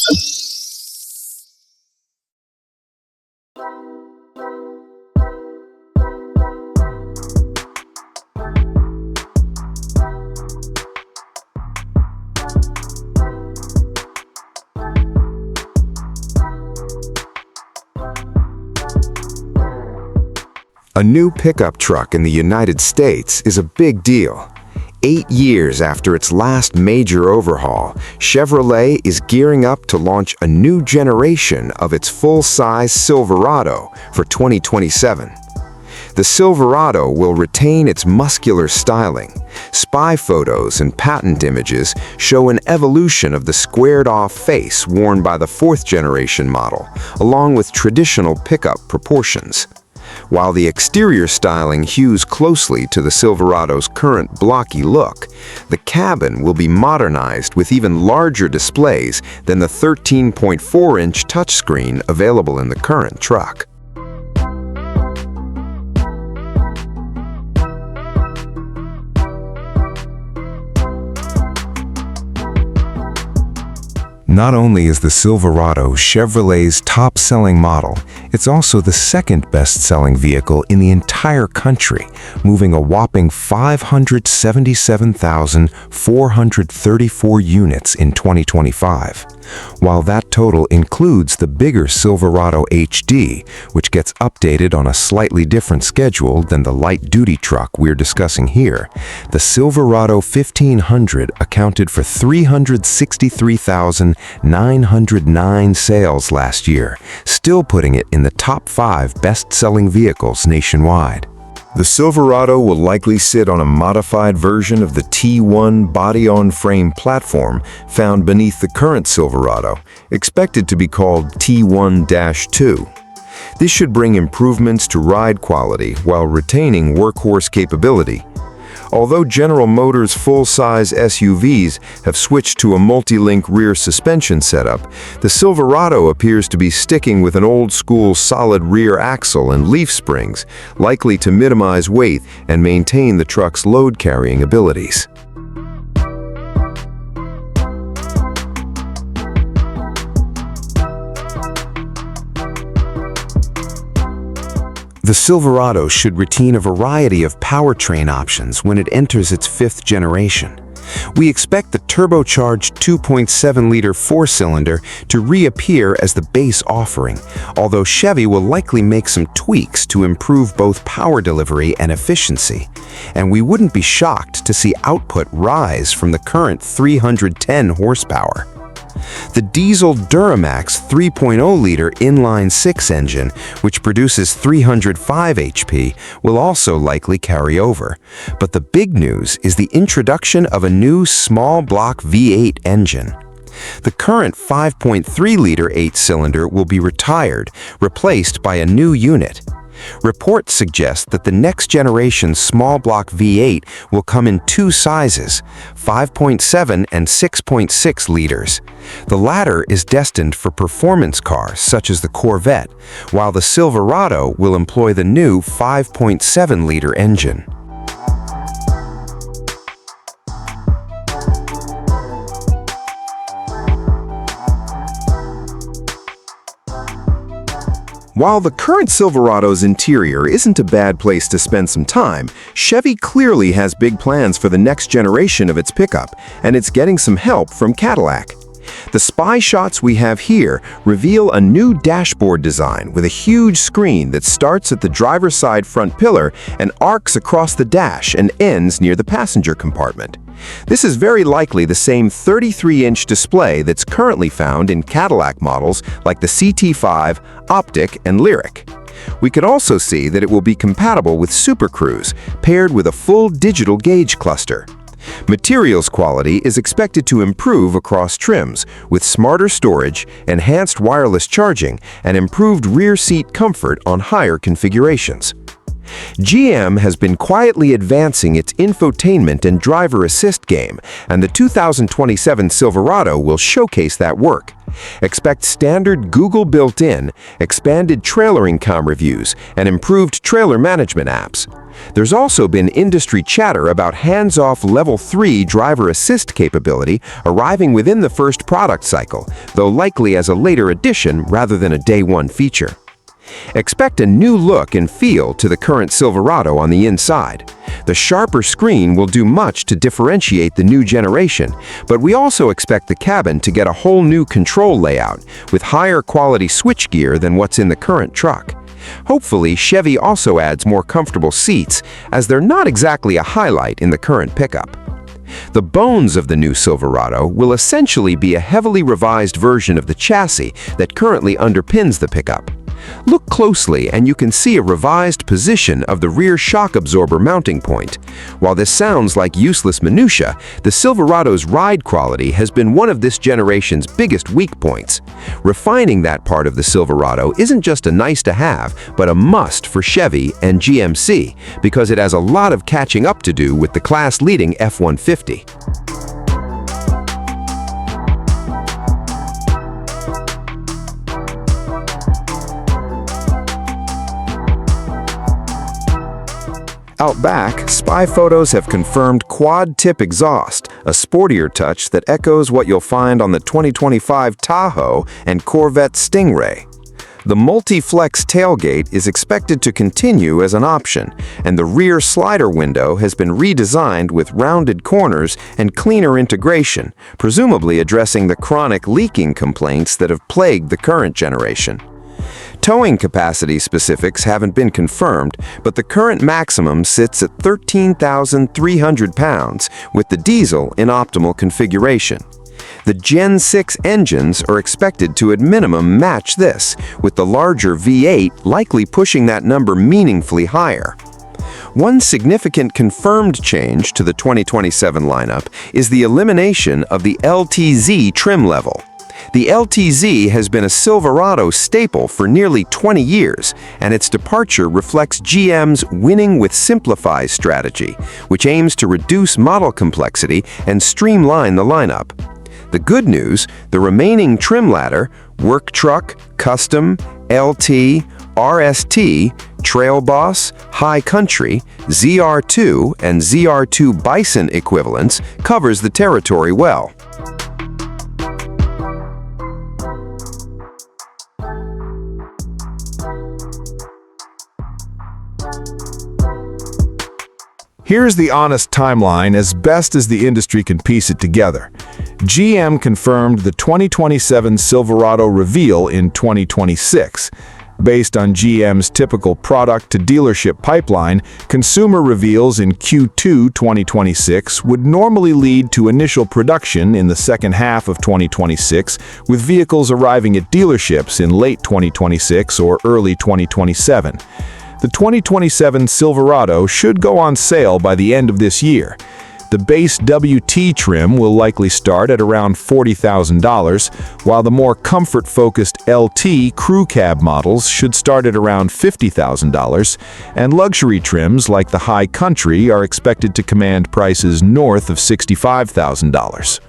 A new pickup truck in the United States is a big deal. 8 years after its last major overhaul, Chevrolet is gearing up to launch a new generation of its full-size Silverado for 2027. The Silverado will retain its muscular styling. Spy photos and patent images show an evolution of the squared-off face worn by the fourth-generation model, along with traditional pickup proportions. While the exterior styling hews closely to the Silverado's current blocky look, the cabin will be modernized with even larger displays than the 13.4-inch touchscreen available in the current truck. Not only is the Silverado Chevrolet's top-selling model, it's also the second best-selling vehicle in the entire country, moving a whopping 577,434 units in 2025. While that total includes the bigger Silverado HD, which gets updated on a slightly different schedule than the light-duty truck we're discussing here, the Silverado 1500 accounted for 363,909 sales last year, still putting it in the top 5 best-selling vehicles nationwide. The Silverado will likely sit on a modified version of the T1 body-on-frame platform found beneath the current Silverado, expected to be called T1-2. This should bring improvements to ride quality while retaining workhorse capability. Although General Motors' full-size SUVs have switched to a multi-link rear suspension setup, the Silverado appears to be sticking with an old-school solid rear axle and leaf springs, likely to minimize weight and maintain the truck's load-carrying abilities. The Silverado should retain a variety of powertrain options when it enters its 5th generation. We expect the turbocharged 2.7-liter four-cylinder to reappear as the base offering, although Chevy will likely make some tweaks to improve both power delivery and efficiency. And we wouldn't be shocked to see output rise from the current 310 horsepower. The diesel Duramax 3.0-liter inline-6 engine, which produces 305 HP, will also likely carry over. But the big news is the introduction of a new small-block V8 engine. The current 5.3-liter 8-cylinder will be retired, replaced by a new unit. Reports suggest that the next-generation small-block V8 will come in 2 sizes, 5.7 and 6.6 liters. The latter is destined for performance cars such as the Corvette, while the Silverado will employ the new 5.7-liter engine. While the current Silverado's interior isn't a bad place to spend some time, Chevy clearly has big plans for the next generation of its pickup, and it's getting some help from Cadillac. The spy shots we have here reveal a new dashboard design with a huge screen that starts at the driver's side front pillar and arcs across the dash and ends near the passenger compartment. This is very likely the same 33-inch display that's currently found in Cadillac models like the CT5, Optic, and Lyriq. We could also see that it will be compatible with Super Cruise, paired with a full digital gauge cluster. Materials quality is expected to improve across trims, with smarter storage, enhanced wireless charging, and improved rear seat comfort on higher configurations. GM has been quietly advancing its infotainment and driver assist game, and the 2027 Silverado will showcase that work. Expect standard Google built-in, expanded trailering cam reviews, and improved trailer management apps. There's also been industry chatter about hands-off Level 3 driver assist capability arriving within the first product cycle, though likely as a later addition rather than a day-one feature. Expect a new look and feel to the current Silverado on the inside. The sharper screen will do much to differentiate the new generation, but we also expect the cabin to get a whole new control layout with higher quality switchgear than what's in the current truck. Hopefully, Chevy also adds more comfortable seats, as they're not exactly a highlight in the current pickup. The bones of the new Silverado will essentially be a heavily revised version of the chassis that currently underpins the pickup. Look closely and you can see a revised position of the rear shock absorber mounting point. While this sounds like useless minutia, the Silverado's ride quality has been one of this generation's biggest weak points. Refining that part of the Silverado isn't just a nice-to-have, but a must for Chevy and GMC, because it has a lot of catching up to do with the class-leading F-150. Out back, spy photos have confirmed quad-tip exhaust, a sportier touch that echoes what you'll find on the 2025 Tahoe and Corvette Stingray. The multi-flex tailgate is expected to continue as an option, and the rear slider window has been redesigned with rounded corners and cleaner integration, presumably addressing the chronic leaking complaints that have plagued the current generation. Towing capacity specifics haven't been confirmed, but the current maximum sits at 13,300 pounds, with the diesel in optimal configuration. The Gen 6 engines are expected to at minimum match this, with the larger V8 likely pushing that number meaningfully higher. One significant confirmed change to the 2027 lineup is the elimination of the LTZ trim level. The LTZ has been a Silverado staple for nearly 20 years, and its departure reflects GM's winning with simplifies strategy, which aims to reduce model complexity and streamline the lineup. The good news, the remaining trim ladder, Work Truck, Custom, LT, RST, Trail Boss, High Country, ZR2, and ZR2 Bison equivalents covers the territory well. Here's the honest timeline as best as the industry can piece it together. GM confirmed the 2027 Silverado reveal in 2026. Based on GM's typical product-to-dealership pipeline, consumer reveals in Q2 2026 would normally lead to initial production in the second half of 2026, with vehicles arriving at dealerships in late 2026 or early 2027. The 2027 Silverado should go on sale by the end of this year. The base WT trim will likely start at around $40,000, while the more comfort-focused LT crew cab models should start at around $50,000, and luxury trims like the High Country are expected to command prices north of $65,000.